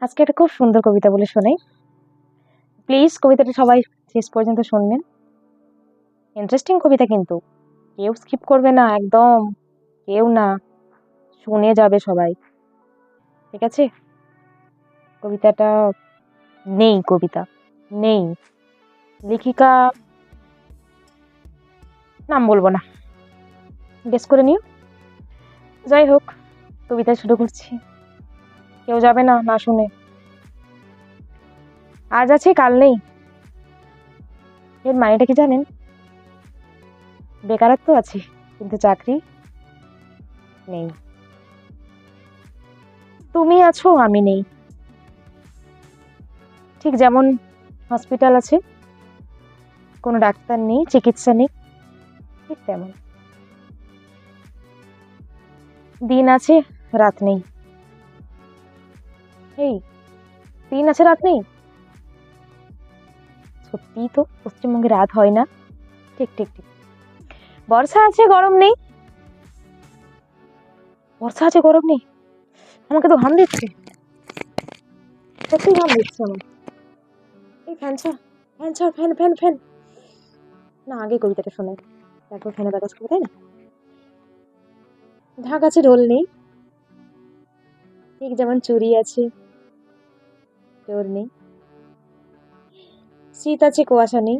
আজকে একটা খুব সুন্দর কবিতা বলে শোনাই। প্লিজ কবিতাটা সবাই শেষ পর্যন্ত শুনবেন। ইন্টারেস্টিং কবিতা, কিন্তু কেউ স্কিপ করবে না, একদম কেউ না, শুনে যাবে সবাই। ঠিক আছে? কবিতাটা কবিতা নেই, লেখিকা নাম বলবো না, গেস করে নিও। যাই হোক, কবিতা শুরু করছি। কেউ যাবে না না শুনে। আজ আছে কাল নেই, এর মানেটা কি জানেন? বেকারত্ব আছে কিন্তু চাকরি নেই। তুমি আছো আমি নেই, ঠিক যেমন হসপিটাল আছে, কোনো ডাক্তার নেই, চিকিৎসা নেই, ঠিক তেমন দিন আছে রাত নেই। এই দিন আছে রাত নেই, সত্যি তো পশ্চিমবঙ্গে রাত হয় না। ঠিক ঠিক ঠিক। বর্ষা আছে গরম নেই, বর্ষা আছে গরম নেই। আমাকে তো ঘাম দিচ্ছে, সত্যি ঘাম দিচ্ছে আমার। এই ফ্যান ছাড়, ফ্যান ছাড়, ফ্যান ফ্যান ফ্যান। না, আগে কবিতাটা শোনাই, তারপর ফ্যানের বাতাস করবো, তাই না? ঢাক আছে ঢোল নেই, ঠিক যেমন চুরি আছে চোর নেই। শীত আছে কুয়াশা নেই,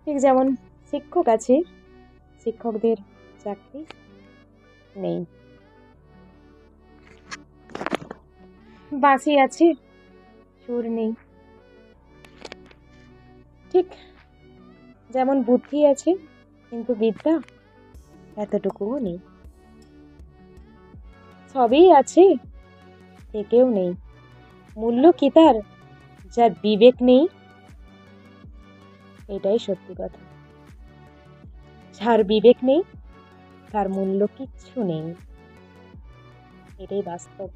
ঠিক যেমন শিক্ষক আছে, শিক্ষকদের চাকরি নেই। বাঁশি আছে সুর নেই, ঠিক যেমন বুদ্ধি আছে কিন্তু বিদ্যা এতটুকুও নেই। সবই আছে থেকেও নেই, মূল্য কি তার যার বিবেক নেই? এটাই সত্যি কথা, যার বিবেক নেই তার মূল্য কিচ্ছু নেই, এটাই বাস্তব।